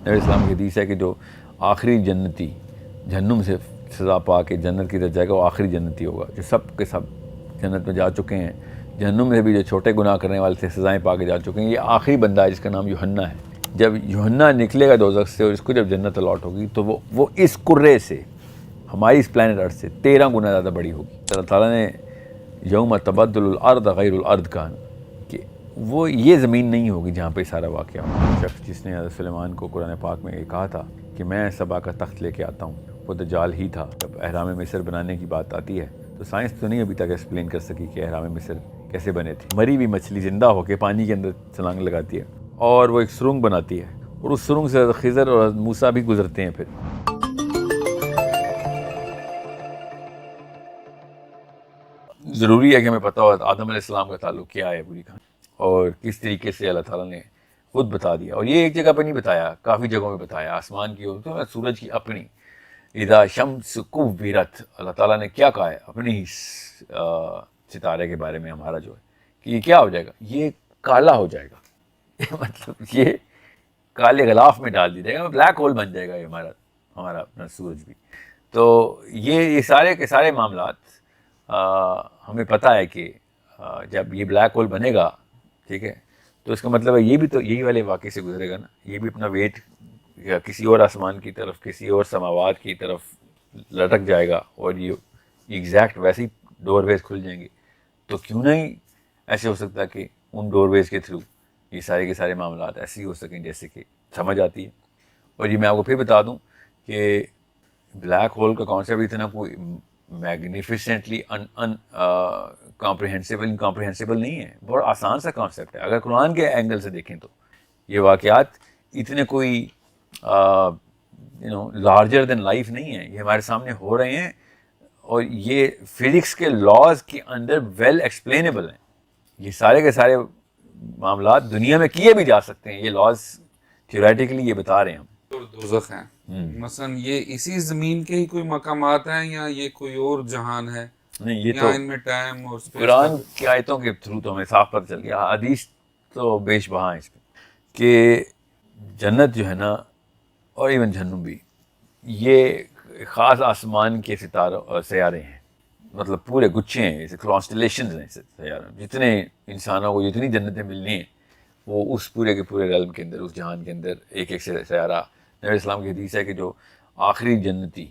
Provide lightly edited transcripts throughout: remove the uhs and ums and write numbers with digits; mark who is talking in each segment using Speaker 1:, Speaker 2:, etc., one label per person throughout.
Speaker 1: نبی اسلام کی حدیث ہے کہ جو آخری جنتی جہنم سے سزا پا کے جنت کی طرف جائے گا وہ آخری جنتی ہوگا. جو سب کے سب جنت میں جا چکے ہیں، جہنم میں بھی جو چھوٹے گناہ کرنے والے تھے سزائیں پا کے جا چکے ہیں، یہ آخری بندہ ہے جس کا نام یوحنا ہے. جب یوحنا نکلے گا دوزخ سے اور اس کو جب جنت الاٹ ہوگی تو وہ اس کرے سے، ہماری اس پلانٹ ارتھ سے 13 گنا زیادہ بڑی ہوگی. اللہ تعالیٰ نے یوم تبدل الارض غیر الارض کہا کہ وہ یہ زمین نہیں ہوگی جہاں پہ سارا واقعہ ہو. شخص جس نے حضرت سلیمان کو قرآن پاک میں یہ کہا تھا کہ میں سبا کا تخت لے کے آتا ہوں، وہ دجال ہی تھا. جب احرام مصر بنانے کی بات آتی ہے تو سائنس تو نہیں ابھی تک ایکسپلین کر سکی کہ احرام مصر کیسے بنے تھے. مری ہوئی مچھلی زندہ ہو کے پانی کے اندر چھلانگ لگاتی ہے اور وہ ایک سرنگ بناتی ہے اور اس سرنگ سے خضر اور موسیٰ بھی گزرتے ہیں. پھر ضروری ہے کہ ہمیں پتہ ہو آدم علیہ السلام کا تعلق کیا ہے پوری کہانی اور کس طریقے سے اللہ تعالیٰ نے خود بتا دیا. اور یہ ایک جگہ پہ نہیں بتایا، کافی جگہوں میں بتایا. آسمان کی ہو تو سورج کی اپنی اذا شمس کورت، اللہ تعالیٰ نے کیا کہا ہے اپنی ہی ستارے کے بارے میں ہمارا جو ہے کہ یہ کیا ہو جائے گا، یہ کالا ہو جائے گا. مطلب یہ کالے غلاف میں ڈال دی جائے گا، بلیک ہول بن جائے گا یہ ہمارا اپنا سورج بھی. تو یہ سارے کے سارے معاملات ہمیں پتہ ہے کہ جب یہ بلیک ہول بنے گا، ٹھیک ہے، تو اس کا مطلب ہے یہ بھی تو یہی والے واقعے سے گزرے گا نا. یہ بھی اپنا ویٹ یا کسی اور آسمان کی طرف، کسی اور سماوات کی طرف لٹک جائے گا اور یہ ایگزیکٹ ویسے ہی ڈور ویز کھل جائیں گے. تو کیوں نہیں ایسے ہو سکتا کہ ان ڈور ویز کے تھرو یہ سارے کے سارے معاملات ایسے ہی ہو سکیں جیسے کہ سمجھ آتی ہے. اور یہ میں آپ کو پھر بتا دوں کہ بلیک ہول کا کانسیپٹ اتنا کوئی میگنیفیسنٹلی انکمپریہنسیبل نہیں ہے، بہت آسان سا کانسیپٹ ہے. اگر قرآن کے اینگل سے دیکھیں تو یہ واقعات اتنے کوئی لارجر دین لائف نہیں ہیں، یہ ہمارے سامنے ہو رہے ہیں اور یہ فزکس کے لاز کے اندر ویل ایکسپلینیبل ہیں. یہ سارے کے سارے معاملات دنیا میں کیے بھی جا سکتے ہیں، یہ لاز تھیوریٹیکلی یہ بتا رہے ہیں ہم.
Speaker 2: اور دوزخ ہیں مثلا یہ اسی زمین کے ہی کوئی مقامات ہیں یا یہ کوئی اور جہان ہے؟
Speaker 1: نہیں، یہ
Speaker 2: یا
Speaker 1: تو
Speaker 2: ان میں ٹائم اور اسپیس
Speaker 1: قرآن کی آیتوں کے تھرو تو ہمیں صاف پتہ چل گیا. حدیث تو بیش بہا ہے اس پہ کہ جنت جو ہے نا اور ایون جہنم بھی، یہ خاص آسمان کے سیارے ہیں. مطلب پورے گچھے ہیں، جیسے کانسٹلیشنز ہیں سیارے. جتنے انسانوں کو جتنی جنتیں ملنی ہیں وہ اس پورے کے پورے ریلم کے اندر، اس جہان کے اندر ایک ایک سیارہ. نبی اسلام کی حدیث ہے کہ جو آخری جنتی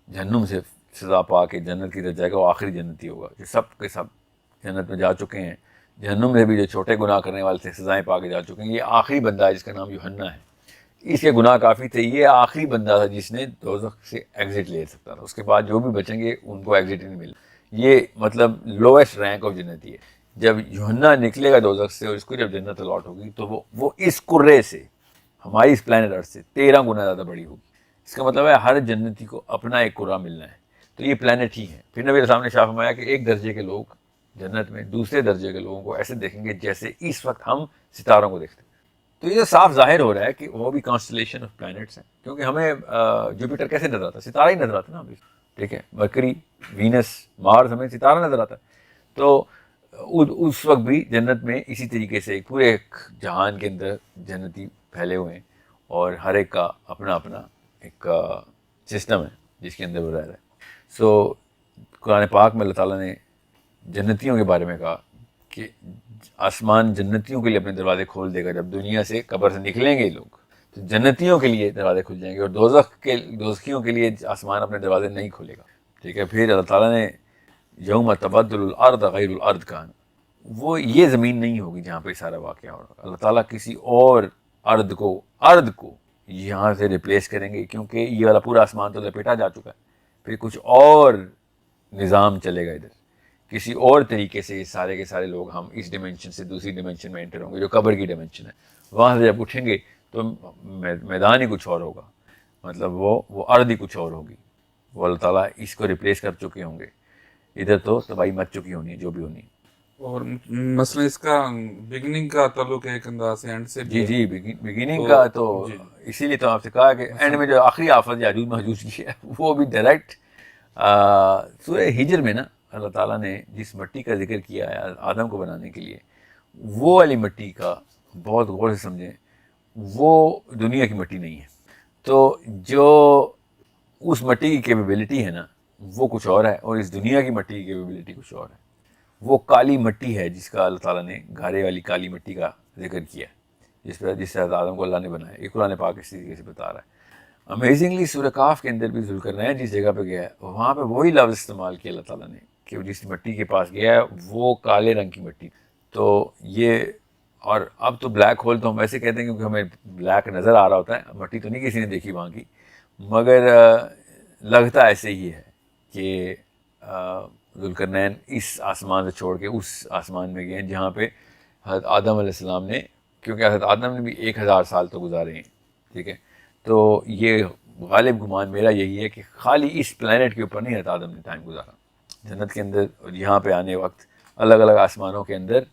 Speaker 1: جہنم سے سزا پا کے جنت کی طرف جائے گا وہ آخری جنتی ہوگا. جو سب کے سب جنت میں جا چکے ہیں، جہنم میں بھی جو چھوٹے گناہ کرنے والے تھے سزائیں پا کے جا چکے ہیں، یہ آخری بندہ ہے جس کا نام یوحنا ہے. اس کے گناہ کافی تھے، یہ آخری بندہ تھا جس نے دوزخ سے ایگزٹ لے سکتا تھا. اس کے بعد جو بھی بچیں گے ان کو ایگزٹ ہی نہیں ملا. یہ مطلب لویسٹ رینک آف جنتی ہے. جب یوحنا نکلے گا دوزخ سے اور اس کو جب جنت الاٹ ہوگی تو وہ اس کرے سے، ہماری اس پلانٹ ارتھ سے 13 گنا زیادہ بڑی ہوگی. اس کا مطلب ہے ہر جنتی کو اپنا ایک کرہ ملنا ہے. تو یہ پلانٹ ہی ہے. پھر نبی علیہ السلام نے شاہ فرمایا کہ ایک درجے کے لوگ جنت میں دوسرے درجے کے لوگوں کو ایسے دیکھیں گے جیسے اس وقت ہم ستاروں کو دیکھتے ہیں. تو یہ صاف ظاہر ہو رہا ہے کہ وہ بھی کانسٹلیشن آف پلانٹس ہیں، کیونکہ ہمیں جوپیٹر کیسے نظر آتا ہے؟ ستارہ ہی نظر آتا ہے نا ابھی، ٹھیک ہے. مرکری، وینس، مارس ہمیں ستارہ نظر آتا ہے. تو اس وقت بھی جنت میں اسی طریقے سے پورے ایک جہان کے اندر جنتی پھیلے ہوئے ہیں اور ہر ایک کا اپنا اپنا ایک سسٹم ہے جس کے اندر وہ رہ رہا ہے. سو قرآن پاک میں اللہ تعالیٰ نے جنتیوں کے بارے میں کہا کہ آسمان جنتیوں کے لیے اپنے دروازے کھول دے گا. جب دنیا سے قبر سے نکلیں گے لوگ تو جنتیوں کے لیے دروازے کھل جائیں گے اور دوزخیوں کے لیے آسمان اپنے دروازے نہیں کھولے گا. ٹھیک ہے. پھر اللہ تعالیٰ نے یوم تبدل الارض غیر الارض کہا، وہ یہ زمین نہیں ہوگی جہاں پہ سارا واقعہ ہوگا. اللہ تعالیٰ کسی اور ارض کو یہاں سے ریپلیس کریں گے، کیونکہ یہ والا پورا آسمان تو لپیٹا جا چکا ہے. پھر کچھ اور نظام چلے گا ادھر، کسی اور طریقے سے یہ سارے کے سارے لوگ ہم اس ڈیمنشن سے دوسری ڈیمنشن میں انٹر ہوں گے جو قبر کی ڈیمنشن ہے. وہاں سے جب اٹھیں گے تو میدان ہی کچھ اور ہوگا، مطلب وہ ارض ہی کچھ اور ہوگی. وہ اللہ تعالیٰ اس کو ریپلیس کر چکے ہوں گے. ادھر تو تباہی مچ چکی ہونی ہے جو بھی ہونی ہے.
Speaker 2: اور مثلا اس کا بگننگ کا تعلق ایک انداز سے اینڈ سے بھی
Speaker 1: جی بگننگ کا تو اسی لیے تو آپ سے کہا کہ اینڈ میں جو آخری آفت یاجوج ماجوج کی ہے وہ بھی ڈائریکٹ سورہ ہجر میں نا اللہ تعالیٰ نے جس مٹی کا ذکر کیا ہے آدم کو بنانے کے لیے، وہ والی مٹی کا بہت غور سے سمجھیں، وہ دنیا کی مٹی نہیں ہے. تو جو اس مٹی کی کیپیبلٹی ہے نا وہ کچھ اور ہے، اور اس دنیا کی مٹی کی کیپیبلٹی کچھ اور ہے. وہ کالی مٹی ہے جس کا اللہ تعالیٰ نے گھارے والی کالی مٹی کا ذکر کیا، جس سے حضرت آدم کو اللہ نے بنایا. یہ قرآن پاک اس طریقے سے بتا رہا ہے. امیزنگلی سورہ کاف کے اندر بھی ذوالقرنین جس جگہ پہ گیا ہے وہاں پہ وہی لفظ استعمال کیا اللہ تعالیٰ نے کہ جس مٹی کے پاس گیا ہے وہ کالے رنگ کی مٹی. تو یہ، اور اب تو بلیک ہول تو ہم ایسے کہتے ہیں کیونکہ ہمیں بلیک نظر آ رہا ہوتا ہے، مٹی تو نہیں کسی نے دیکھی وہاں کی، مگر لگتا ایسے ہی ہے کہ ذوالقرنین اس آسمان سے چھوڑ کے اس آسمان میں گئے ہیں جہاں پہ حضرت آدم علیہ السلام نے، کیونکہ حضرت آدم نے بھی 1000 سال تو گزارے ہیں. ٹھیک ہے، تو یہ غالب گمان میرا یہی ہے کہ خالی اس پلانٹ کے اوپر نہیں حضرت آدم نے ٹائم گزارا. جنت کے اندر اور یہاں پہ آنے وقت الگ الگ آسمانوں کے اندر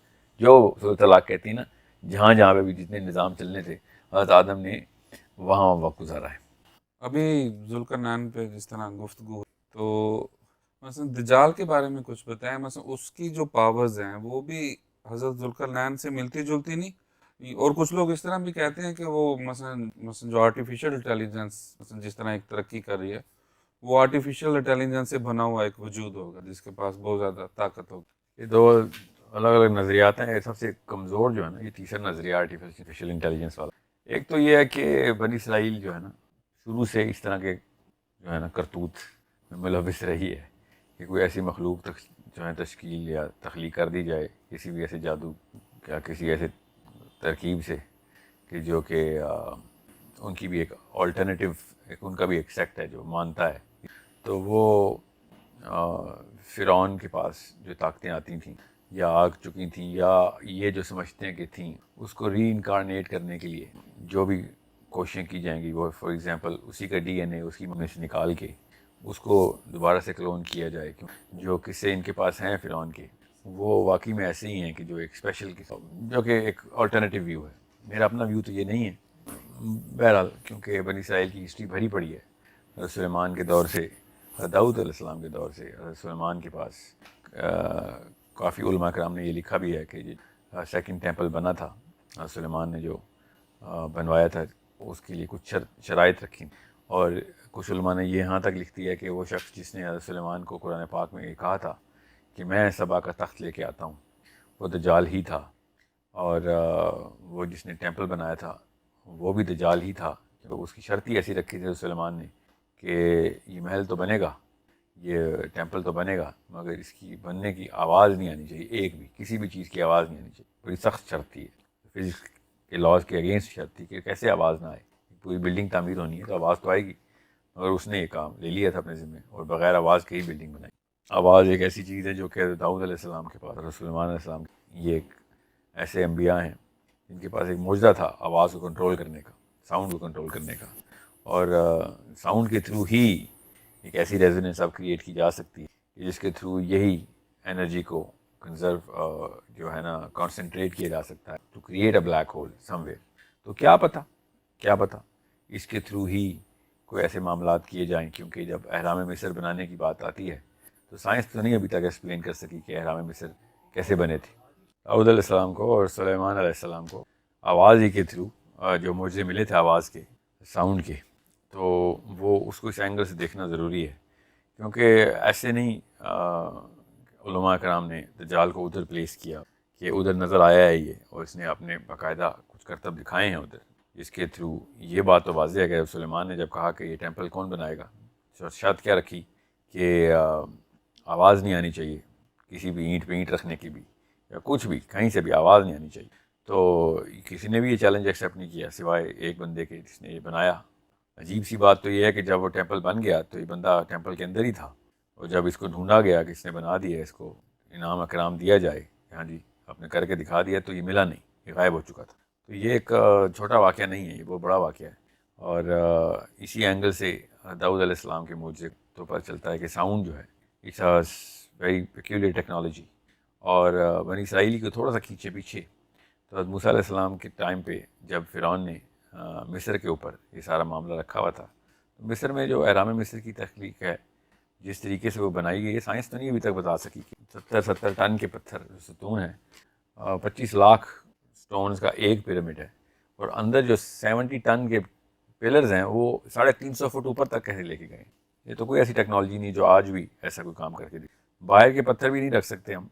Speaker 1: جو سورۃ طلاق کہتی ہے نا، جہاں جہاں پہ بھی جتنے نظام چلنے تھے حضرت آدم نے وہاں وقت گزارا ہے.
Speaker 2: ابھی ذوالقرنین پہ جس طرح گفتگو ہوئی، تو مثلا دجال کے بارے میں کچھ بتائیں. مثلا اس کی جو پاورز ہیں وہ بھی حضرت ذوالقرنین سے ملتی جلتی نہیں؟ اور کچھ لوگ اس طرح بھی کہتے ہیں کہ وہ مثلا جو آرٹیفیشل انٹیلیجنس مثلا جس طرح ایک ترقی کر رہی ہے، وہ آرٹیفیشل انٹیلیجنس سے بنا ہوا ایک وجود ہوگا جس کے پاس بہت زیادہ طاقت ہوگی.
Speaker 1: یہ دو الگ الگ نظریات ہیں. سب سے کمزور جو ہے نا یہ تیسرا نظریہ آرٹیفیشل انٹیلیجنس والا. ایک تو یہ ہے کہ بنی اسرائیل جو ہے نا شروع سے اس طرح کے جو ہے نا کرتوت میں ملوث رہی ہے کہ کوئی ایسی مخلوق جو ہے تشکیل یا تخلیق کر دی جائے کسی بھی ایسے جادو یا کسی ایسے ترکیب سے کہ جو کہ ان کی بھی ایک آلٹرنیٹیو، ان کا بھی ایک سیکٹ ہے جو مانتا ہے. تو وہ فرعون کے پاس جو طاقتیں آتی تھیں یا آ چکی تھیں یا یہ جو سمجھتے ہیں کہ تھیں، اس کو ری انکارنیٹ کرنے کے لیے جو بھی کوششیں کی جائیں گی، وہ فار ایگزامپل اسی کا ڈی این اے اس کی میں سے نکال کے اس کو دوبارہ سے کلون کیا جائے. جو قصے ان کے پاس ہیں فرعون کے وہ واقعی میں ایسے ہی ہیں کہ جو ایک اسپیشل قسم، جو کہ ایک آلٹرنیٹیو ویو ہے. میرا اپنا ویو تو یہ نہیں ہے. بہرحال کیونکہ بنی اسرائیل کی ہسٹری بھری پڑی ہے، حضرت سلیمان کے دور سے، حضرت داؤد علیہ السلام کے دور سے. حضرت سلیمان کے پاس کافی علماء کرام نے یہ لکھا بھی ہے کہ سیکنڈ ٹیمپل بنا تھا، حضرت سلیمان نے جو بنوایا تھا اس کے لیے کچھ شرائط رکھی، اور کچھ علماء نے یہ یہاں تک لکھ دیا کہ وہ شخص جس نے حضرت سلیمان کو قرآن پاک میں یہ کہا تھا کہ میں سبا کا تخت لے کے آتا ہوں، وہ دجال ہی تھا. اور وہ جس نے ٹیمپل بنایا تھا وہ بھی دجال ہی تھا. تو اس کی شرط ہی ایسی رکھی تھی حضرت سلیمان نے کہ یہ محل تو بنے گا، یہ ٹیمپل تو بنے گا، مگر اس کی بننے کی آواز نہیں آنی چاہیے، ایک بھی کسی بھی چیز کی آواز نہیں آنی چاہیے. بڑی سخت شرط تھی، فزکس کے لاز کے اگینسٹ شرط تھی کہ کیسے آواز نہ آئے. پوری بلڈنگ تعمیر ہونی ہے تو آواز تو آئے گی، مگر اس نے یہ کام لے لیا تھا اپنے ذمہ اور بغیر آواز کے ہی بلڈنگ بنائی. آواز ایک ایسی چیز ہے جو کہ داؤد علیہ السلام کے پاس، حضرت سلیمان علیہ السلام یہ ایک ایسے انبیاء ہیں جن کے پاس ایک معجزہ تھا آواز کو کنٹرول کرنے کا، ساؤنڈ کو کنٹرول کرنے کا. اور ساؤنڈ کے تھرو ہی ایک ایسی ریزوننس اب کریٹ کی جا سکتی ہے جس کے تھرو یہی انرجی کو کنزرو جو ہے نا کانسنٹریٹ کیا جا سکتا ہے to create a black hole somewhere. تو کیا پتہ اس کے تھرو ہی کوئی ایسے معاملات کیے جائیں، کیونکہ جب اہرام مصر بنانے کی بات آتی ہے تو سائنس تو نہیں ابھی تک ایکسپلین کر سکی کہ اہرام مصر کیسے بنے تھے. داؤد علیہ السلام کو اور سلیمان علیہ السلام کو آواز ہی کے تھرو جو معجزے ملے تھے آواز کے، ساؤنڈ کے، تو وہ اس کو اس اینگل سے دیکھنا ضروری ہے. کیونکہ ایسے نہیں علماء کرام نے دجال کو ادھر پلیس کیا کہ ادھر نظر آیا ہے یہ، اور اس نے اپنے باقاعدہ کچھ کرتب دکھائے ہیں ادھر، جس کے تھرو یہ بات تو واضح ہے کہ سلیمان نے جب کہا کہ یہ ٹیمپل کون بنائے گا، شرط کیا رکھی کہ آواز نہیں آنی چاہیے، کسی بھی اینٹ پہ اینٹ رکھنے کی بھی یا کچھ بھی کہیں سے بھی آواز نہیں آنی چاہیے. تو کسی نے بھی یہ چیلنج ایکسیپٹ نہیں کیا سوائے ایک بندے کے جس نے یہ بنایا. عجیب سی بات تو یہ ہے کہ جب وہ ٹیمپل بن گیا تو یہ بندہ ٹیمپل کے اندر ہی تھا، اور جب اس کو ڈھونڈا گیا کہ اس نے بنا دیا، اس کو انعام اکرام دیا جائے، ہاں جی آپ نے کر کے دکھا دیا، تو یہ ملا نہیں، یہ غائب ہو چکا تھا. تو یہ ایک چھوٹا واقعہ نہیں ہے، یہ بہت بڑا واقعہ ہے. اور اسی اینگل سے داؤد علیہ السلام کے معجزے تو پتہ چلتا ہے کہ ساؤنڈ جو ہے it's a very peculiar technology. اور بنی اسرائیلی کو تھوڑا سا کھینچے پیچھے تو حضرت موسیٰ علیہ السلام کے ٹائم پہ جب فرعون نے مصر کے اوپر یہ سارا معاملہ رکھا ہوا تھا، تو مصر میں جو اہرام مصر کی تخلیق ہے جس طریقے سے وہ بنائی گئی ہے، سائنس تو نہیں ابھی تک بتا سکی کہ 70 ٹن کے پتھر ستون ہیں، 25 لاکھ سٹونز کا ایک پیرامڈ ہے، اور اندر جو 70 ٹن کے پلرز ہیں وہ 350 فٹ اوپر تک کیسے لے کے گئے. یہ تو کوئی ایسی ٹیکنالوجی نہیں جو آج بھی ایسا کوئی کام کر کے دے. باہر کے پتھر بھی نہیں رکھ سکتے ہم,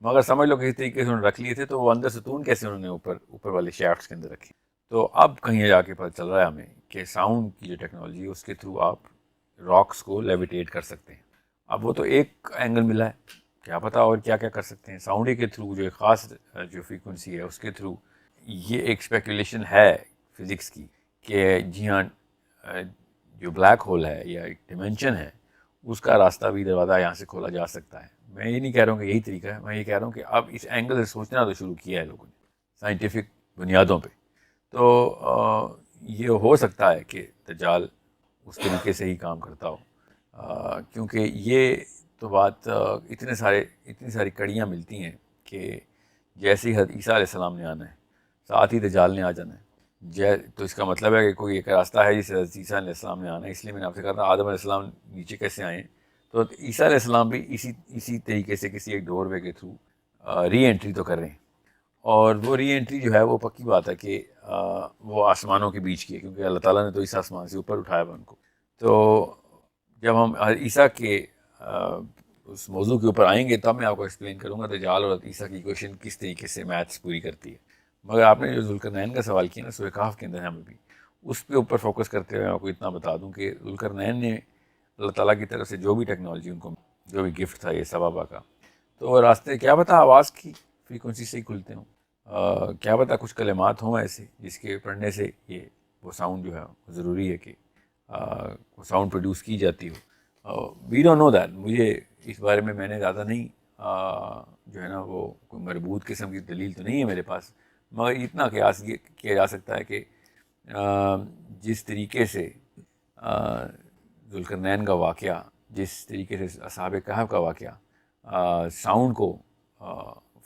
Speaker 1: مگر سمجھ لو کسی طریقے سے انہوں نے رکھ لیے تھے, تو وہ اندر ستون کیسے انہوں نے اوپر والے شافٹس کے اندر رکھے. تو اب کہیں جا کے پتہ چل رہا ہے ہمیں کہ ساؤنڈ کی جو ٹیکنالوجی ہے اس کے تھرو آپ راکس کو لیویٹیٹ کر سکتے ہیں. اب وہ تو ایک اینگل ملا ہے, کیا پتہ اور کیا کیا کر سکتے ہیں ساؤنڈ کے تھرو, جو ایک خاص جو فریکوینسی ہے اس کے تھرو. یہ ایک اسپیکولیشن ہے فزکس کی کہ جی ہاں جو بلیک ہول ہے یا ایک ڈیمینشن ہے اس کا راستہ بھی دروازہ یہاں سے کھولا جا سکتا ہے. میں یہ نہیں کہہ رہا ہوں کہ یہی طریقہ ہے, میں یہ کہہ رہا ہوں کہ اب اس اینگل سے سوچنا تو شروع کیا ہے لوگوں نے سائنٹیفک بنیادوں پہ. تو یہ ہو سکتا ہے کہ دجال اس طریقے سے ہی کام کرتا ہو, کیونکہ یہ تو بات اتنی ساری کڑیاں ملتی ہیں کہ جیسے ہی حضرت عیسیٰ علیہ السلام نے آنا ہے ساتھ ہی دجال نے آ جانا ہے. تو اس کا مطلب ہے کہ کوئی ایک راستہ ہے جسے حضرت عیسیٰ علیہ السلام نے آنا ہے. اس لیے میں نے آپ سے کہا تھا آدم علیہ السلام نیچے کیسے آئے, تو عیسیٰ علیہ السلام بھی اسی طریقے سے کسی ایک ڈور وے کے تھرو ری انٹری تو کر رہے ہیں. اور وہ ری انٹری جو ہے وہ پکی بات ہے کہ وہ آسمانوں کے بیچ کی ہے, کیونکہ اللہ تعالیٰ نے تو اس آسمان سے اوپر اٹھایا ہوا ان کو. تو جب ہم عیسیٰ کے اس موضوع کے اوپر آئیں گے تب میں آپ کو ایکسپلین کروں گا دجال اور عیسیٰ کی ایکویشن کس طریقے سے میتھس پوری کرتی ہے. مگر آپ نے جو ذوالقرنین کا سوال کیا نا سورہ کہف کے اندر, ہمیں بھی اس پہ اوپر فوکس کرتے ہوئے آپ کو اتنا بتا دوں کہ ذوالقرنین نے اللہ تعالیٰ کی طرف سے جو بھی ٹیکنالوجی ان کو جو بھی گفٹ تھا یہ سبابہ کا, تو راستے کیا پتہ آواز کی فریکوینسی سے ہی کھلتے ہوں, کیا پتہ کچھ کلمات ہوں ایسے جس کے پڑھنے سے یہ وہ ساؤنڈ جو ہے ضروری ہے کہ وہ ساؤنڈ پروڈیوس کی جاتی ہو. وی ڈونٹ نو دیٹ, مجھے اس بارے میں نے زیادہ نہیں جو ہے نا وہ کوئی مربوط قسم کی دلیل تو نہیں ہے میرے پاس, مگر اتنا قیاس کیا جا سکتا ہے کہ جس طریقے سے ذوالقرنین کا واقعہ, جس طریقے سے اصحاب کہف کا واقعہ ساؤنڈ کو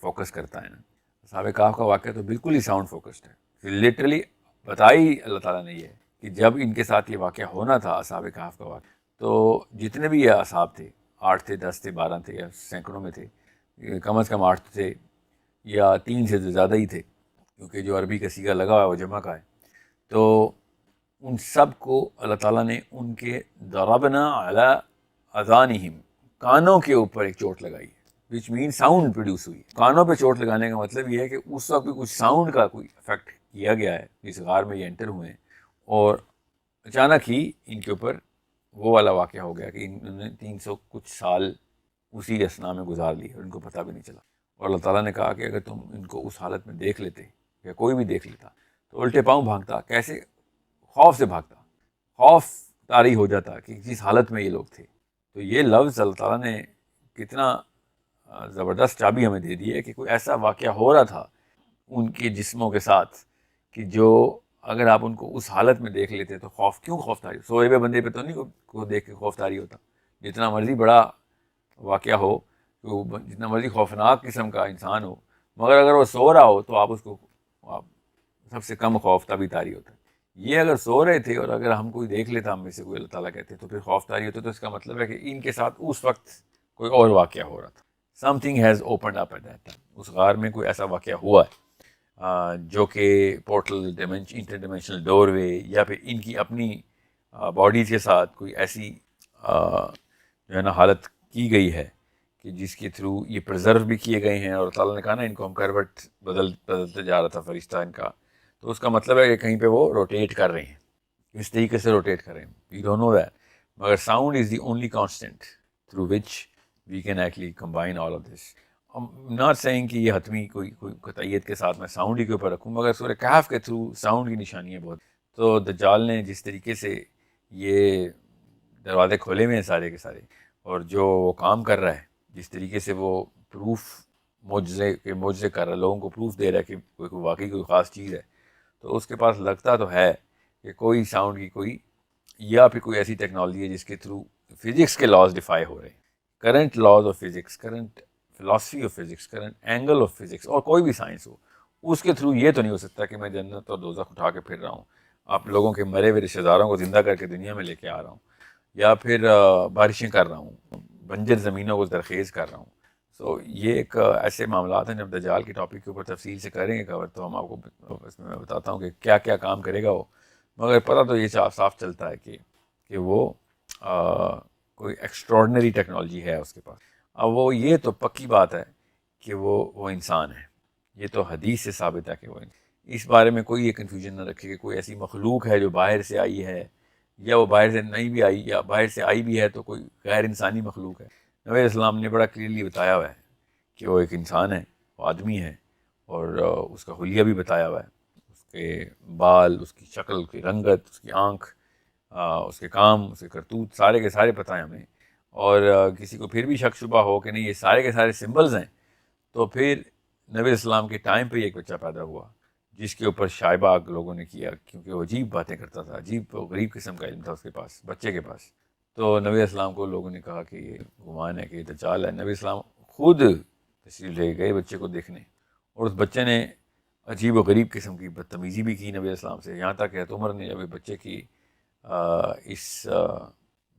Speaker 1: فوکس کرتا ہے نا, اصحاب کہف کا واقعہ تو بالکل ہی ساؤنڈ فوکسڈ ہے. لٹرلی بتائی اللہ تعالیٰ نے یہ کہ جب ان کے ساتھ یہ واقعہ ہونا تھا اصحاب کہف کا واقعہ, تو جتنے بھی یہ اصحاب تھے 8 تھے 10 تھے 12 تھے یا سینکڑوں میں تھے, کم از کم 8 تھے یا 3 سے زیادہ ہی تھے, کیونکہ جو عربی کا صیغہ لگا ہوا ہے وہ جمع کا ہے. تو ان سب کو اللہ تعالیٰ نے ان کے ضربنا علی اذانہم, کانوں کے اوپر ایک چوٹ لگائی ہے, وچ مین ساؤنڈ پروڈیوس ہوئی. کانوں پہ چوٹ لگانے کا مطلب یہ ہے کہ اس وقت بھی کچھ ساؤنڈ کا کوئی افیکٹ کیا گیا ہے جس غار میں یہ انٹر ہوئے ہیں, اور اچانک ہی ان کے اوپر وہ والا واقعہ ہو گیا کہ انہوں نے 300 کچھ سال اسی اسنا میں گزار لیے اور ان کو پتہ بھی نہیں چلا. اور اللہ تعالیٰ نے کہا کہ اگر تم ان کو اس حالت میں دیکھ لیتے یا کوئی بھی دیکھ لیتا تو الٹے پاؤں بھاگتا, کیسے خوف سے بھاگتا, خوف طاری ہو جاتا کہ جس حالت میں یہ لوگ تھے. تو یہ لفظ اللہ تعالیٰ نے کتنا زبردست چابی ہمیں دے دی ہے کہ کوئی ایسا واقعہ ہو رہا تھا ان کے جسموں کے ساتھ کہ جو اگر آپ ان کو اس حالت میں دیکھ لیتے تو خوف طاری, سوئے ہوئے بندے پہ تو نہیں کو دیکھ کے خوف طاری ہوتا, جتنا مرضی بڑا واقعہ ہو, جتنا مرضی خوفناک قسم کا انسان ہو, مگر اگر وہ سو رہا ہو تو آپ اس کو سب سے کم خوف تبھی طاری ہوتا ہے. یہ اگر سو رہے تھے اور اگر ہم کوئی دیکھ لیتا ہم میں سے کوئی اللہ تعالیٰ کہتے تو پھر خوف طاری ہوتا, تو اس کا مطلب ہے کہ ان کے ساتھ اس وقت کوئی اور واقعہ ہو رہا تھا. Something has opened up at that time, اس غار میں کوئی ایسا واقعہ ہوا ہے جو کہ portal interdimensional doorway یا پھر ان کی اپنی باڈیز کے ساتھ کوئی ایسی جو ہے نا حالت کی گئی ہے کہ جس کے تھرو یہ پرزرو بھی کیے گئے ہیں. اور تعالیٰ نے کہا نا ان کو ہم کروٹ بدلتے جا رہا تھا فرشتہ ان کا, تو اس کا مطلب ہے کہ کہیں پہ وہ روٹیٹ کر رہے ہیں, اس طریقے سے روٹیٹ کر رہے ہیں. وی ڈونٹ نو دیٹ, مگر sound is the only constant through which we can actually combine all of this. Not seeing کہ یہ حتمی کوئی قطعیت کے ساتھ میں ساؤنڈ ہی کے اوپر رکھوں, مگر سورہ کہف کے تھرو ساؤنڈ کی نشانیاں بہت. تو دجال نے جس طریقے سے یہ دروازے کھولے ہوئے ہیں سارے کے سارے, اور جو وہ کام کر رہا ہے, جس طریقے سے وہ پروف معجزے کر رہا ہے, لوگوں کو پروف دے رہا ہے کہ کوئی واقعی کوئی خاص چیز ہے, تو اس کے پاس لگتا تو ہے کہ کوئی ساؤنڈ کی کوئی یا پھر کوئی ایسی ٹیکنالوجی ہے جس کے تھرو فزکس کے لاز ڈیفائی ہو رہے ہیں. Current laws of physics, current philosophy of physics, current angle of physics, اور کوئی بھی سائنس ہو, اس کے تھرو یہ تو نہیں ہو سکتا کہ میں جنت اور دوزخ اٹھا کے پھر رہا ہوں, آپ لوگوں کے مرے ہوئے رشتہ داروں کو زندہ کر کے دنیا میں لے کے آ رہا ہوں, یا پھر بارشیں کر رہا ہوں, بنجر زمینوں کو زرخیز کر رہا ہوں. سو یہ ایک ایسے معاملات ہیں. جب دجال کی ٹاپک کے اوپر تفصیل سے کریں گے کور تو ہم آپ کو اس میں بتاتا ہوں کہ کیا کیا کام کرے گا وہ. مگر پتہ تو یہ صاف صاف چلتا ہے کہ وہ کوئی ایکسٹراڈنری ٹیکنالوجی ہے اس کے پاس. اب وہ یہ تو پکی بات ہے کہ وہ انسان ہے, یہ تو حدیث سے ثابت ہے کہ وہ اس بارے میں کوئی یہ کنفیوژن نہ رکھے کہ کوئی ایسی مخلوق ہے جو باہر سے آئی ہے, یا وہ باہر سے نہیں بھی آئی, یا باہر سے آئی بھی ہے تو کوئی غیر انسانی مخلوق ہے. نبی علیہ السلام نے بڑا کلیئرلی بتایا ہوا ہے کہ وہ ایک انسان ہے, وہ آدمی ہے, اور اس کا حلیہ بھی بتایا ہوا ہے, اس کے بال, اس کی شکل, اس کی رنگت, اس کی آنکھ, اس کے کام, اس کے کرتوت, سارے کے سارے پتہ ہیں ہمیں. اور کسی کو پھر بھی شک شبہ ہو کہ نہیں یہ سارے کے سارے سمبلز ہیں, تو پھر نبی علیہ السلام کے ٹائم پہ ایک بچہ پیدا ہوا جس کے اوپر شائبہ لوگوں نے کیا, کیونکہ وہ عجیب باتیں کرتا تھا, عجیب و غریب قسم کا علم تھا اس کے پاس, بچے کے پاس. تو نبی علیہ السلام کو لوگوں نے کہا کہ یہ گمان ہے کہ یہ دجال ہے. نبی علیہ السلام خود تشریف لے گئے بچے کو دیکھنے, اور اس بچے نے عجیب و غریب قسم کی بدتمیزی بھی کی نبی علیہ السلام سے, یہاں تک کہ حضرت عمر نے جب بچے کی اس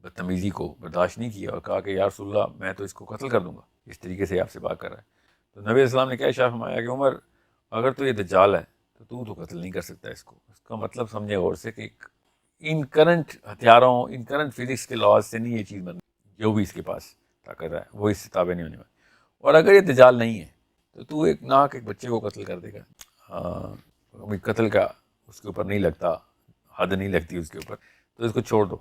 Speaker 1: بدتمیزی کو برداشت نہیں کیا اور کہا کہ یا رسول اللہ میں تو اس کو قتل کر دوں گا, اس طریقے سے آپ سے بات کر رہا ہے. تو نبی علیہ السلام نے کیا ارشاد فرمایا کہ عمر اگر تو یہ دجال ہے تو قتل نہیں کر سکتا اس کو. اس کا مطلب سمجھے غور سے کہ ان کرنٹ ہتھیاروں, ان کرنٹ فزکس کے لاز سے نہیں یہ چیز بن, جو بھی اس کے پاس طاقت ہے وہ اس سے تابع نہیں ہونے والا. اور اگر یہ دجال نہیں ہے تو ایک ناک ایک بچے کو قتل کر دے گا, قتل کا اس کے اوپر نہیں لگتا, حد نہیں لگتی اس کے اوپر, تو اس کو چھوڑ دو.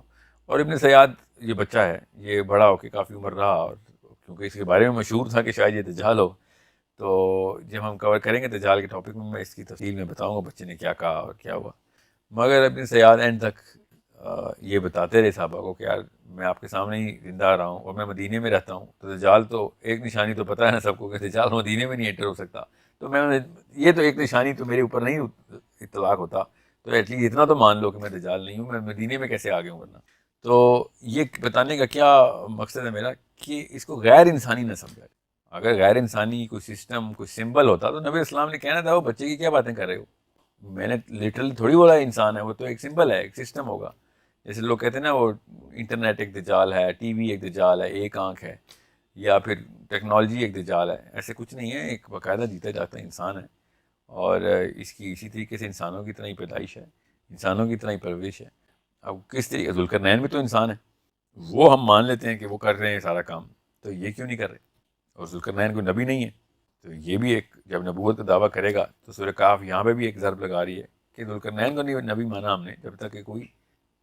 Speaker 1: اور ابن سیاد یہ بچہ ہے, یہ بڑا ہو کے کافی عمر رہا, اور کیونکہ اس کے بارے میں مشہور تھا کہ شاید یہ دجال ہو, تو جب ہم کور کریں گے دجال کے ٹاپک میں اس کی تفصیل میں بتاؤں گا بچے نے کیا کہا اور کیا ہوا. مگر ابن سیاد اینڈ تک یہ بتاتے رہے صحابہ کو کہ یار میں آپ کے سامنے ہی زندہ رہا ہوں اور میں مدینے میں رہتا ہوں, تو دجال تو ایک نشانی تو پتہ ہے نا سب کو کہ دجال مدینے میں نہیں انٹر ہو سکتا, تو میں یہ تو ایک نشانی تو میرے اوپر نہیں اطلاق ہوتا, تو ایٹ لیسٹ اتنا تو مان لو کہ میں دجال نہیں ہوں, میں مدینے میں کیسے آ گیا ہوں ورنہ. تو یہ بتانے کا کیا مقصد ہے میرا کہ اس کو غیر انسانی نہ سمجھا. اگر غیر انسانی کوئی سسٹم, کوئی سمبل ہوتا تو نبی اسلام نے کہنا تھا وہ بچے کی کیا باتیں کر رہے ہو, میں نے لٹرلی تھوڑی بولا انسان ہے, وہ تو ایک سمبل ہے, ایک سسٹم ہوگا. جیسے لوگ کہتے ہیں نا وہ انٹرنیٹ ایک دجال ہے, ٹی وی ایک دجال ہے, ایک آنکھ ہے, یا پھر ٹیکنالوجی ایک دجال ہے. ایسے کچھ نہیں ہے, ایک باقاعدہ جیتا جاتا انسان ہے, اور اس کی اسی طریقے سے انسانوں کی طرح ہی پیدائش ہے, انسانوں کی طرح ہی پرورش ہے. اب کس طریقے, ذوالقرنین بھی تو انسان ہے, وہ ہم مان لیتے ہیں کہ وہ کر رہے ہیں سارا کام, تو یہ کیوں نہیں کر رہے؟ اور ذوالقرنین کوئی نبی نہیں ہے, تو یہ بھی ایک جب نبوت کا دعویٰ کرے گا تو سورہ کاف یہاں پہ بھی ایک ضرب لگا رہی ہے کہ ذوالقرنین کو نہیں نبی مانا ہم نے, جب تک کہ کوئی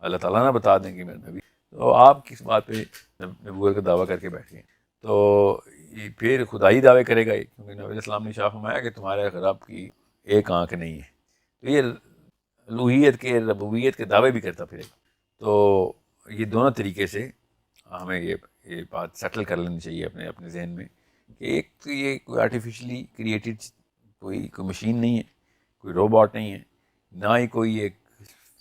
Speaker 1: اللہ تعالیٰ نہ بتا دیں کہ میں نبی. تو آپ کس بات پہ نبوت کا دعویٰ کر کے بیٹھے ہیں؟ تو یہ پھر خدائی دعوے کرے گا, کیونکہ نبی علیہ السلام نے شاف فرمایا کہ تمہارے رب کی ایک آنکھ نہیں ہے, تو یہ الوہیت کے, ربوبیت کے دعوے بھی کرتا پھرے گا. تو یہ دونوں طریقے سے ہمیں یہ بات سیٹل کر لینی چاہیے اپنے ذہن میں کہ ایک تو یہ کوئی آرٹیفیشلی کریٹڈ کوئی مشین نہیں ہے, کوئی روبوٹ نہیں ہے, نہ ہی کوئی ایک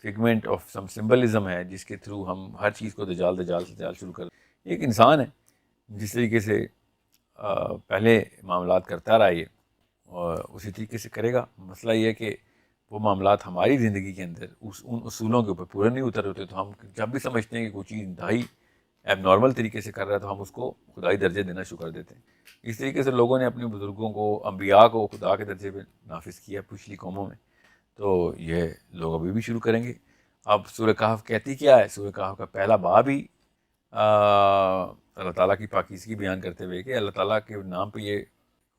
Speaker 1: فگمنٹ آف سم سمبلزم ہے جس کے تھرو ہم ہر چیز کو دجال شروع کر. ایک انسان ہے جس طریقے سے پہلے معاملات کرتا رہا یہ, اور اسی طریقے سے کرے گا. مسئلہ یہ ہے کہ وہ معاملات ہماری زندگی کے اندر ان اصولوں کے اوپر پورے نہیں اتر ہوتے, تو ہم جب بھی سمجھتے ہیں کہ کوئی چیز انتہائی ایب نارمل طریقے سے کر رہا ہے تو ہم اس کو خدائی درجے دینا شروع کر دیتے ہیں. اس طریقے سے لوگوں نے اپنے بزرگوں کو, انبیاء کو خدا کے درجے پہ نافذ کیا پچھلی قوموں میں, تو یہ لوگ ابھی بھی شروع کریں گے. اب سورہ کہف کہتی کیا ہے؟ سورہ کہف کا پہلا باب ہی اللہ تعالیٰ کی پاکیزگی بیان کرتے ہوئے کہ اللہ تعالیٰ کے نام پہ یہ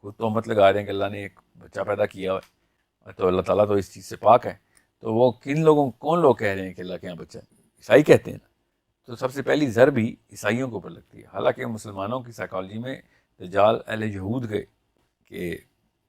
Speaker 1: خود تہمت لگا رہے ہیں کہ اللہ نے ایک بچہ پیدا کیا ہے, تو اللہ تعالیٰ تو اس چیز سے پاک ہے. تو وہ کن لوگوں, کون لوگ کہہ رہے ہیں کہ اللہ کے یہاں بچہ ہے؟ عیسائی کہتے ہیں نا. تو سب سے پہلی ضرب بھی عیسائیوں کے اوپر لگتی ہے, حالانکہ مسلمانوں کی سائیکالوجی میں دجال اہل یہود کے کہ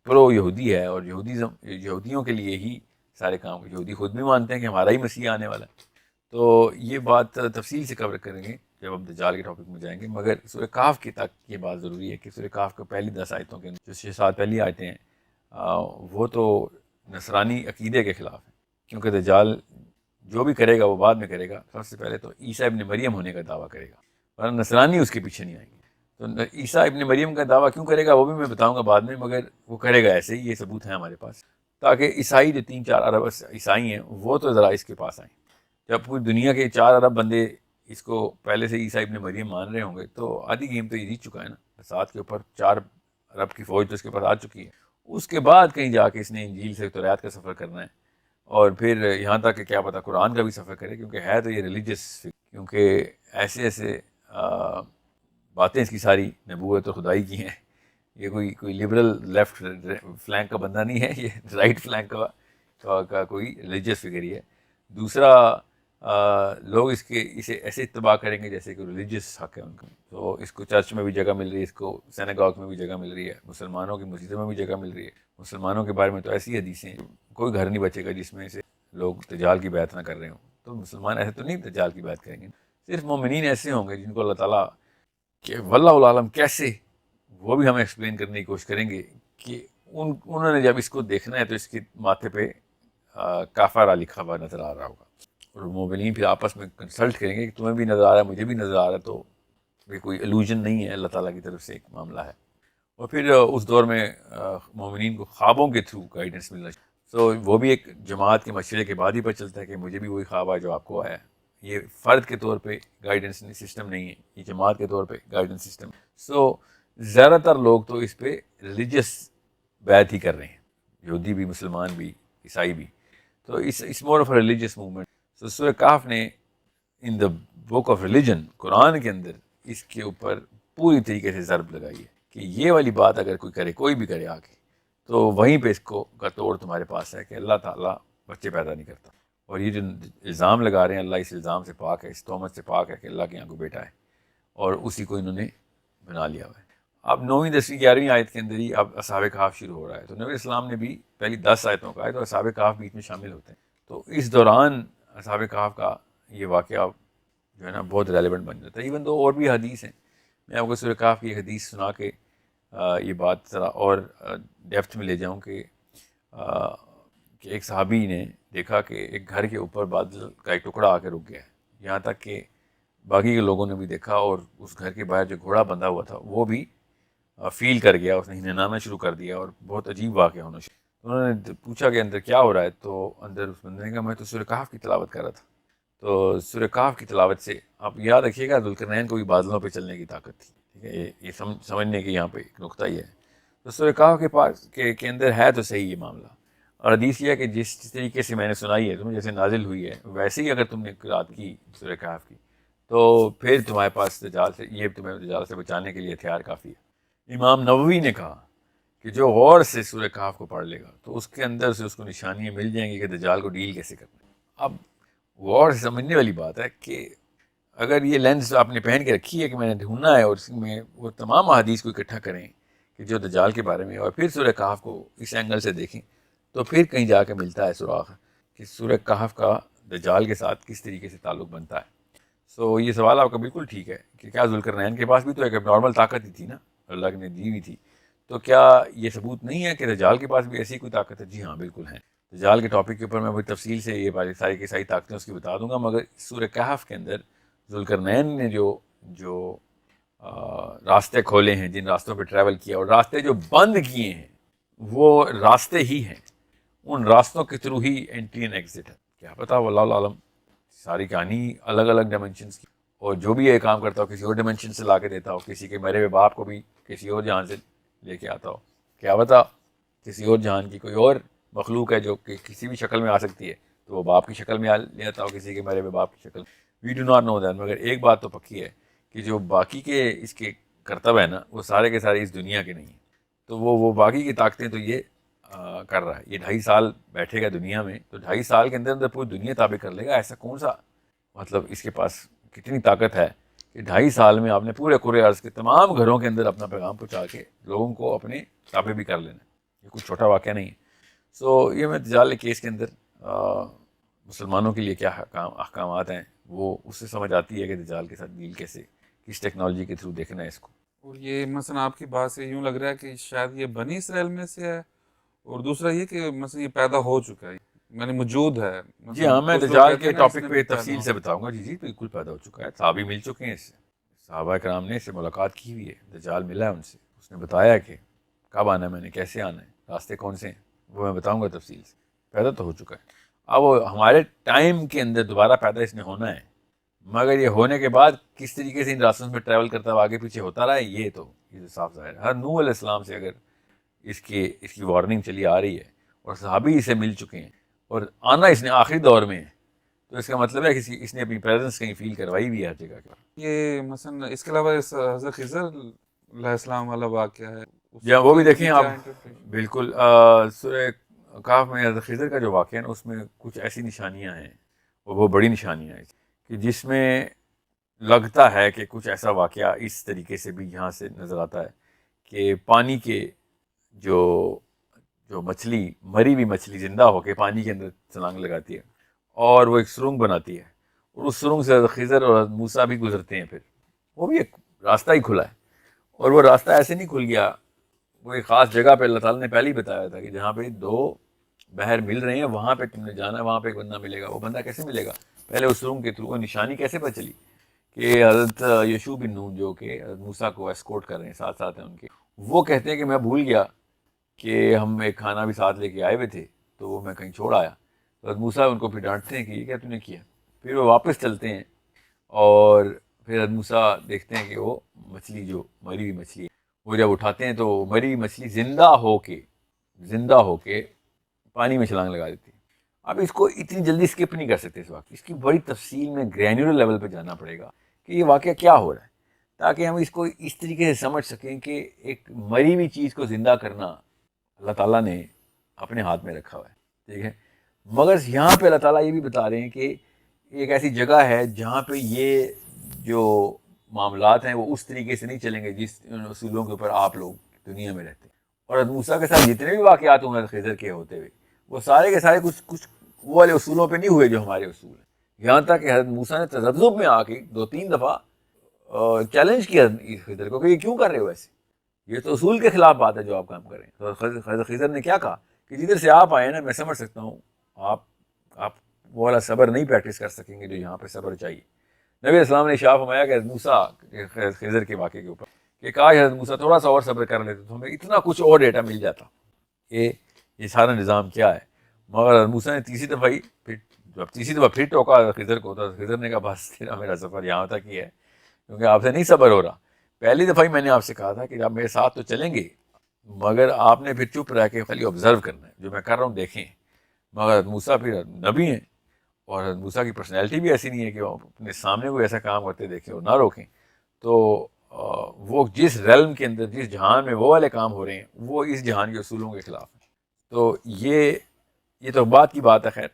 Speaker 1: پرو یہودی ہے, اور یہودیوں کے لیے ہی سارے کام, یہودی خود بھی مانتے ہیں کہ ہمارا ہی مسیح آنے والا ہے. تو یہ بات تفصیل سے کور کریں گے جب ہم دجال کے ٹاپک میں جائیں گے. مگر سورہ کہف کی تک یہ بات ضروری ہے کہ سورہ کہف کو پہلی 10 آیتوں کے جو 6-7 پہلی آیتیں ہیں وہ تو نصرانی عقیدے کے خلاف ہیں, کیونکہ دجال جو بھی کرے گا وہ بعد میں کرے گا. سب سے پہلے تو عیسیٰ ابن مریم ہونے کا دعویٰ کرے گا, ورنہ نصرانی اس کے پیچھے نہیں آئیں گے. تو عیسیٰ ابن مریم کا دعویٰ کیوں کرے گا وہ بھی میں بتاؤں گا بعد میں, مگر وہ کرے گا ایسے ہی, یہ ثبوت ہے ہمارے پاس, تاکہ عیسائی جو 3-4 ارب عیسائی ہیں وہ تو ذرا اس کے پاس آئیں. جب پوری دنیا کے 4 ارب بندے اس کو پہلے سے عیسیٰ ابن مریم مان رہے ہوں گے تو آدھی گیم تو یہ جیت چکا ہے نا. 7 کے اوپر 4 ارب کی فوج تو اس کے پاس آ چکی ہے. اس کے بعد کہیں جا کے اس نے انجیل سے توریت کا سفر کرنا ہے, اور پھر یہاں تک کہ کیا پتہ قرآن کا بھی سفر کرے، کیونکہ ہے تو یہ ریلیجس، کیونکہ ایسے باتیں اس کی ساری نبوت اور خدائی کی ہیں. یہ کوئی لبرل لیفٹ فلینک کا بندہ نہیں ہے، یہ رائٹ فلینک کا کوئی ریلیجس فگر ہی ہے. دوسرا لوگ اسے ایسے اتباع کریں گے جیسے کہ ریلیجس حق ہے ان کا. تو اس کو چرچ میں بھی جگہ مل رہی ہے، اس کو سینیگاگ میں بھی جگہ مل رہی ہے، مسلمانوں کی مسجدوں میں بھی جگہ مل رہی ہے. مسلمانوں کے بارے میں تو ایسی حدیثیں ہیں، کوئی گھر نہیں بچے گا جس میں سے لوگ دجال کی بیعت نہ کر رہے ہوں. تو مسلمان ایسے تو نہیں دجال کی بیعت کریں گے. صرف مومنین ایسے ہوں گے جن کو اللہ تعالیٰ کہ واللہ العالم کیسے، وہ بھی ہمیں ایکسپلین کرنے کی کوشش کریں گے کہ انہوں نے جب اس کو دیکھنا ہے تو اس کے ماتھے پہ کافرہ لکھا ہوا نظر آ رہا ہوگا، اور مومنین پھر آپس میں کنسلٹ کریں گے کہ تمہیں بھی نظر آ رہا ہے، مجھے بھی نظر آ رہا ہے، تو یہ کوئی الوژن نہیں ہے، اللہ تعالیٰ کی طرف سے ایک معاملہ ہے. اور پھر اس دور میں مومنین کو خوابوں کے تھرو گائیڈنس ملنا چاہیے. تو وہ بھی ایک جماعت کے مشورے کے بعد ہی پتہ چلتا ہے کہ مجھے بھی وہی خواب آیا جو آپ کو آیا ہے. یہ فرد کے طور پہ گائیڈنس سسٹم نہیں ہے، یہ جماعت کے طور پہ گائیڈنس سسٹم. سو زیادہ تر لوگ تو اس پہ ریلیجس بیعت ہی کر رہے ہیں، یہودی بھی، مسلمان بھی، عیسائی بھی. تو اس مور آف ریلیجیس موومنٹ. سو سورہ کہف نے ان دا بک آف ریلیجن، قرآن کے اندر اس کے اوپر پوری طریقے سے ضرب لگائی ہے کہ یہ والی بات اگر کوئی کرے، کوئی بھی کرے آ کے، تو وہیں پہ اس کو کا توڑ تمہارے پاس ہے کہ اللہ تعالیٰ بچے پیدا نہیں کرتا. اور یہ جو الزام لگا رہے ہیں، اللہ اس الزام سے پاک ہے، اس تہمت سے پاک ہے کہ اللہ کے یہاں کو بیٹا ہے، اور اسی کو انہوں نے بنا لیا ہوا ہے. اب 9ویں 10ویں 11ویں آیت کے اندر ہی اب اصحاب کہف شروع ہو رہا ہے. تو نبی اسلام نے بھی پہلی 10 آیتوں کا ہے، تو اصحاب کہف بیچ میں شامل ہوتے ہیں. تو اس دوران اصحاب کہف کا یہ واقعہ جو ہے نا بہت ریلیونٹ بن جاتا ہے. ایون دو اور بھی حدیث ہیں، میں آپ کو سورہ کہف کی ایک حدیث سنا کے یہ بات ذرا اور ڈیپتھ میں لے جاؤں کہ ایک صحابی نے دیکھا کہ ایک گھر کے اوپر بادل کا ایک ٹکڑا آ کے رک گیا ہے. یہاں تک کہ باقی کے لوگوں نے بھی دیکھا، اور اس گھر کے باہر جو گھوڑا بندھا ہوا تھا وہ بھی فیل کر گیا، اس نے ہنہنانا شروع کر دیا، اور بہت عجیب واقعہ ہونا شروع. انہوں نے پوچھا کہ اندر کیا ہو رہا ہے، تو اندر اس بندے نے کہا میں تو سورہ کہف کی تلاوت کر رہا تھا. تو سورہ کہف کی تلاوت سے آپ یاد رکھیے گا ذوالقرنین کو بھی بادلوں پہ چلنے کی طاقت تھی. ٹھیک ہے، یہ سمجھنے کی یہاں پہ ایک نقطہ یہ ہے. تو سورہ کہف کے پاس کے اندر ہے تو صحیح یہ معاملہ. اور حدیث یہ ہے کہ جس طریقے سے میں نے سنائی ہے تمہیں، جیسے نازل ہوئی ہے ویسے ہی اگر تم نے قرات کی سورہ کہف کی، تو پھر تمہارے پاس دجال سے، یہ تمہیں دجال سے بچانے کے لیے ہتھیار کافی ہے. امام نووی نے کہا کہ جو غور سے سورہ کہف کو پڑھ لے گا تو اس کے اندر سے اس کو نشانیاں مل جائیں گی کہ دجال کو ڈیل کیسے کرنا ہے. اب غور سے سمجھنے والی بات ہے کہ اگر یہ لینس آپ نے پہن کے رکھی ہے کہ میں نے ڈھونڈنا ہے، اور اس میں وہ تمام احادیث کو اکٹھا کریں کہ جو دجال کے بارے میں، اور پھر سورہ کہف کو اس اینگل سے دیکھیں، تو پھر کہیں جا کے ملتا ہے سراغ کہ سورہ کہف کا دجال کے ساتھ کس طریقے سے تعلق بنتا ہے. سو یہ سوال آپ کا بالکل ٹھیک ہے کہ کیا ذوالقرنین کے پاس بھی تو ایک نارمل طاقت ہی تھی نا، اللہ نے دی ہوئی تھی. تو کیا یہ ثبوت نہیں ہے کہ دجال کے پاس بھی ایسی کوئی طاقت ہے؟ جی ہاں بالکل ہے. دجال کے ٹاپک کے اوپر میں بڑی تفصیل سے یہ ساری کی ساری طاقتیں اس کی بتا دوں گا، مگر سورہ کہف کے اندر ذوالقرنین نے جو راستے کھولے ہیں، جن راستوں پہ ٹریول کیا، اور راستے جو بند کیے ہیں وہ راستے ہی ہیں، ان راستوں کے تھرو ہی انٹری اینڈ ایگزٹ ہے. کیا پتا واللہ عالم، ساری کہانی الگ الگ ڈائمنشنس کی، اور جو بھی یہ کام کرتا ہو کسی اور ڈائمنشن سے لا کے دیتا ہو، کسی کے مرے ہوئے باپ کو بھی کسی اور جہان سے لے کے آتا ہو. کیا پتا کسی اور جہان کی کوئی اور مخلوق ہے جو کہ کسی بھی شکل میں آ سکتی ہے، تو وہ باپ کی شکل میں لے آتا ہو کسی کے مرے ہوئے باپ کی شکل. We do not know that. مگر ایک بات تو پکی ہے کہ جو باقی کے اس کے کرتب ہے نا، وہ سارے کے سارے اس دنیا کے نہیں ہیں. تو وہ باقی کی طاقتیں تو یہ کر رہا ہے. یہ 2.5 سال بیٹھے گا دنیا میں، تو 2.5 سال کے اندر پوری دنیا تابع کر لے گا. ایسا کون سا مطلب اس کے پاس کتنی طاقت ہے کہ 2.5 سال میں آپ نے پورے کرۂ ارض کے تمام گھروں کے اندر اپنا پیغام پہنچا کے لوگوں کو اپنے تابع بھی کر لینا. یہ کوئی چھوٹا واقعہ نہیں ہے. سو یہ میں دجال کیس کے اندر مسلمانوں کے لیے کیا احکامات ہیں وہ اس سے سمجھ آتی ہے کہ دجال کے ساتھ ڈیل کیسے، کس ٹیکنالوجی کے تھرو دیکھنا ہے اس کو.
Speaker 2: اور یہ مثلا آپ کی بات سے یوں لگ رہا ہے کہ شاید یہ بنی اسرائیل میں سے ہے، اور دوسرا یہ کہ مثلا یہ پیدا ہو چکا ہے، یعنی موجود ہے.
Speaker 1: جی ہاں، میں دجال کے ٹاپک پہ تفصیل سے بتاؤں گا. جی بالکل پیدا ہو چکا ہے. صحابی مل چکے ہیں اس سے، صحابہ کرام نے اس سے ملاقات کی ہوئی ہے. دجال ملا ہے ان سے، اس نے بتایا کہ کب آنا ہے، میں نے کیسے آنا ہے، راستے کون سے ہیں، وہ میں بتاؤں گا تفصیل سے. پیدا تو ہو چکا ہے. اب ہمارے ٹائم کے اندر دوبارہ پیدا اس نے ہونا ہے، مگر یہ ہونے کے بعد کس طریقے سے ان راستوں پہ ٹریول کرتا ہوا آگے پیچھے ہوتا رہا ہے، یہ تو صاف ظاہر ہے. ہر نوح علیہ السلام سے اگر اس کی وارننگ چلی آ رہی ہے، اور صحابی اسے مل چکے ہیں، اور آنا اس نے آخری دور میں ہے، تو اس کا مطلب ہے کہ اس نے اپنی پریزنس کہیں فیل کروائی بھی ہے ہر جگہ کا.
Speaker 2: یہ مثلا اس کے علاوہ حضرت خضر علیہ السلام والا واقعہ ہے،
Speaker 1: یا وہ بھی
Speaker 2: کی
Speaker 1: دیکھیں آپ.
Speaker 2: کیا انٹرپریٹیشن؟
Speaker 1: بالکل سورہ کہف میں حضرت خضر کا جو واقعہ ہے نا، اس میں کچھ ایسی نشانیاں ہیں، وہ بڑی نشانیاں ہیں کہ جس میں لگتا ہے کہ کچھ ایسا واقعہ اس طریقے سے بھی یہاں سے نظر آتا ہے کہ پانی کے جو مچھلی، مری ہوئی مچھلی زندہ ہو کے پانی کے اندر چھلانگ لگاتی ہے اور وہ ایک سرنگ بناتی ہے، اور اس سرنگ سے حضرت خضر اور حضرت موسیٰ بھی گزرتے ہیں. پھر وہ بھی ایک راستہ ہی کھلا ہے، اور وہ راستہ ایسے نہیں کھل گیا، وہ ایک خاص جگہ پہ اللہ تعالیٰ نے پہلے ہی بتایا تھا کہ جہاں پہ دو بحر مل رہے ہیں وہاں پہ تم نے جانا ہے، وہاں پہ ایک بندہ ملے گا. وہ بندہ کیسے ملے گا؟ پہلے اس سرنگ کے تھرو وہ نشانی کیسے پتہ چلی کہ حضرت یشوع بن نون جو کہ حضرت موسیٰ کو اسکورٹ کر رہے ہیں، ساتھ ساتھ ہیں ان کے، وہ کہتے ہیں کہ میں بھول گیا کہ ہم ایک کھانا بھی ساتھ لے کے آئے ہوئے تھے، تو وہ میں کہیں چھوڑ آیا. حضرت موسیٰ ان کو پھر ڈانٹتے ہیں کہ یہ کیا تم نے کیا. پھر وہ واپس چلتے ہیں اور پھر حضرت موسیٰ دیکھتے ہیں کہ وہ مچھلی جو مری ہوئی مچھلی ہے، وہ جب اٹھاتے ہیں تو مری ہوئی مچھلی زندہ ہو کے پانی میں چھلانگ لگا دیتی ہے. اب اس کو اتنی جلدی اسکپ نہیں کر سکتے اس وقت، اس کی بڑی تفصیل میں گرینیولر لیول پہ جانا پڑے گا کہ یہ واقعہ کیا ہو رہا ہے، تاکہ ہم اس کو اس طریقے سے سمجھ سکیں کہ ایک مری ہوئی چیز کو زندہ کرنا اللہ تعالیٰ نے اپنے ہاتھ میں رکھا ہوا ہے. ٹھیک ہے، مگر یہاں پہ اللہ تعالیٰ یہ بھی بتا رہے ہیں کہ ایک ایسی جگہ ہے جہاں پہ یہ جو معاملات ہیں وہ اس طریقے سے نہیں چلیں گے جس اصولوں کے اوپر آپ لوگ دنیا میں رہتے ہیں. اور حضرت موسیٰ کے ساتھ جتنے بھی واقعات ہوئے حضرت خضر کے ہوتے ہوئے، وہ سارے کے سارے کچھ وہ والے اصولوں پہ نہیں ہوئے جو ہمارے اصول ہیں. یہاں تک کہ حضرت موسیٰ نے تذبذب میں آ کے 2-3 دفعہ چیلنج کیا خضر کو کہ یہ کیوں کر رہے ہو ایسے، یہ تو اصول کے خلاف بات ہے جو آپ کام کر رہے ہیں. تو حضرت خضر نے کیا کہا کہ جدھر سے آپ آئے نا، میں سمجھ سکتا ہوں آپ وہ والا صبر نہیں پریکٹس کر سکیں گے جو یہاں پہ صبر چاہیے. نبی علیہ السلام نے اشارہ فرمایا کہ حضرت موسیٰ خضر کے واقعے کے اوپر کہ کاش حضرت موسیٰ تھوڑا سا اور صبر کر لیتے تو ہمیں اتنا کچھ اور ڈیٹا مل جاتا کہ یہ سارا نظام کیا ہے. مگر حضرت موسیٰ نے تیسری دفعہ پھر ٹوکا حضرت خضر کو، تو خضر نے کہا بس تیرا میرا سفر یہاں تک ہی ہے، کیونکہ آپ سے نہیں صبر ہو رہا. پہلی دفعہ ہی میں نے آپ سے کہا تھا کہ آپ میرے ساتھ تو چلیں گے، مگر آپ نے پھر چپ رہ کے خالی آبزرو کرنا ہے، جو میں کر رہا ہوں دیکھیں. مگر حضرت موسیٰ پھر نبی ہیں، اور حضرت موسیٰ کی پرسنالٹی بھی ایسی نہیں ہے کہ وہ اپنے سامنے کوئی ایسا کام کرتے دیکھیں اور نہ روکیں. تو وہ جس ریلم کے اندر، جس جہان میں وہ والے کام ہو رہے ہیں، وہ اس جہان کے اصولوں کے خلاف ہیں. تو یہ تو بات کی بات ہے. خیر،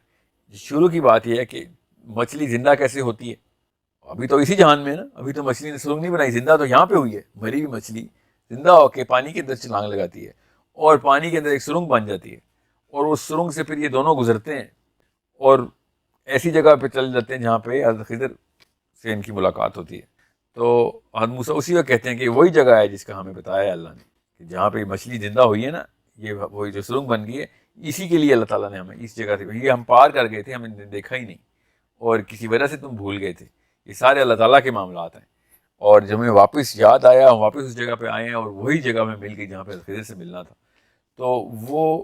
Speaker 1: شروع کی بات یہ ہے کہ مچھلی زندہ کیسے ہوتی ہے. ابھی تو اسی جہان میں ہے نا، ابھی تو مچھلی نے سرنگ نہیں بنائی، زندہ تو یہاں پہ ہوئی ہے. مری ہوئی مچھلی زندہ ہو کے پانی کے اندر چھلانگ لگاتی ہے اور پانی کے اندر ایک سرنگ بن جاتی ہے، اور اس سرنگ سے پھر یہ دونوں گزرتے ہیں اور ایسی جگہ پہ چل جاتے ہیں جہاں پہ حضرت خضر سے ان کی ملاقات ہوتی ہے. تو حضرت موسیٰ اسی وقت کہتے ہیں کہ وہی جگہ ہے جس کا ہمیں بتایا ہے اللہ نے، کہ جہاں پہ مچھلی زندہ ہوئی ہے نا، یہ وہی جو سرنگ بن گئی ہے، اسی کے لیے اللہ تعالیٰ نے ہمیں اس جگہ سے، یہ ہم پار کر گئے تھے، ہم نے دیکھا ہی نہیں اور کسی وجہ سے تم بھول گئے تھے. یہ سارے اللہ تعالیٰ کے معاملات ہیں، اور جب ہمیں واپس یاد آیا ہم واپس اس جگہ پہ آئے ہیں اور وہی جگہ میں مل گئی جہاں پہ خضر سے ملنا تھا. تو وہ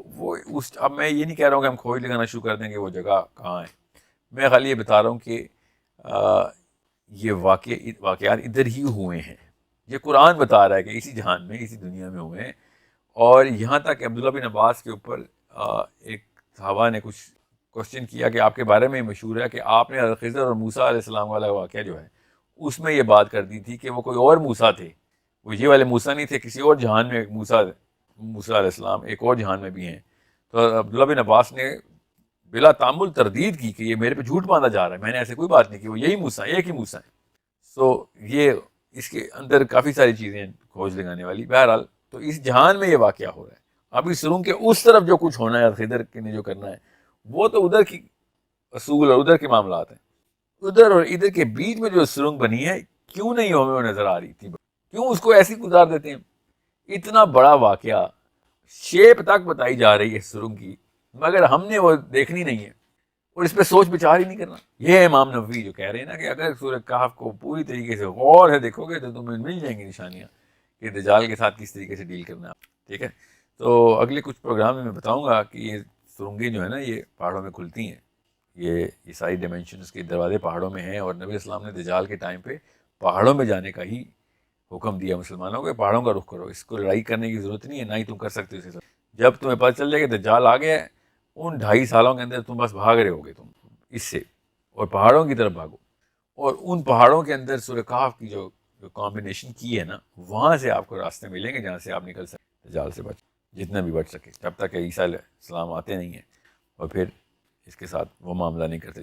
Speaker 1: اب میں یہ نہیں کہہ رہا ہوں کہ ہم کھوج لگانا شروع کر دیں کہ وہ جگہ کہاں ہے. میں خالی یہ بتا رہا ہوں کہ یہ واقعات ادھر ہی ہوئے ہیں. یہ قرآن بتا رہا ہے کہ اسی جہان میں، اسی دنیا میں ہوئے ہیں. اور یہاں تک کہ عبداللہ بن عباس کے اوپر ایک صحابہ نے کچھ کوشچن کیا کہ آپ کے بارے میں مشہور ہے کہ آپ نے حضرت خضر اور موسیٰ علیہ السلام والا واقعہ جو ہے اس میں یہ بات کر دی تھی کہ وہ کوئی اور موسیٰ تھے، وہ یہ والے موسیٰ نہیں تھے، کسی اور جہان میں موسیٰ علیہ السلام ایک اور جہان میں بھی ہیں. تو عبداللہ بن عباس نے بلا تعمل تردید کی کہ یہ میرے پہ جھوٹ باندھا جا رہا ہے، میں نے ایسے کوئی بات نہیں کی، وہ یہی موسیٰ، ایک ہی موسیٰ ہے. سو یہ اس کے اندر کافی ساری چیزیں ہیں کھوج لگانے والی. بہرحال تو اس جہان میں یہ واقعہ ہو رہا ہے. اب اس سرنگ کے اس طرف جو کچھ ہونا ہے خضر کے نے جو کرنا ہے وہ تو ادھر کی اصول اور ادھر کے معاملات ہیں. ادھر اور ادھر کے بیچ میں جو سرنگ بنی ہے کیوں نہیں ہمیں وہ نظر آ رہی تھی، کیوں اس کو ایسی گزار دیتے ہیں. اتنا بڑا واقعہ، شیپ تک بتائی جا رہی ہے سرنگ کی، مگر ہم نے وہ دیکھنی نہیں ہے اور اس پہ سوچ بچار ہی نہیں کرنا. یہ ہے امام نووی جو کہہ رہے ہیں نا کہ اگر سورہ کہف کو پوری طریقے سے غور سے دیکھو گے تو تمہیں مل جائیں گی نشانیاں کہ دجال کے ساتھ کس طریقے سے ڈیل کرنا ہے. ٹھیک ہے، تو اگلے کچھ پروگرام میں بتاؤں گا کہ یہ سرنگیں جو ہے نا یہ پہاڑوں میں کھلتی ہیں. یہ ساری ڈائمینشنز کے دروازے پہاڑوں میں ہیں، اور نبی اسلام نے دجال کے ٹائم پہ پہاڑوں میں جانے کا ہی حکم دیا مسلمانوں کو، پہاڑوں کا رخ کرو. اس کو لڑائی کرنے کی ضرورت نہیں ہے، نہ ہی تم کر سکتے ہو. جب تمہیں پتہ چل جائے کہ دجال آ گیا ہے ان 2.5 سالوں کے اندر تم بس بھاگ رہے ہوگے تم اس سے، اور پہاڑوں کی طرف بھاگو، اور ان پہاڑوں کے اندر سورہ کہف کی جو کمبینیشن کی ہے نا، وہاں سے آپ کو راستے ملیں گے جہاں سے آپ نکل سکیں، دجال سے بچ، جتنا بھی بچ سکے، جب تک کہ عیسیٰ علیہ السلام آتے نہیں ہیں، اور پھر اس کے ساتھ وہ معاملہ نہیں کرتے جو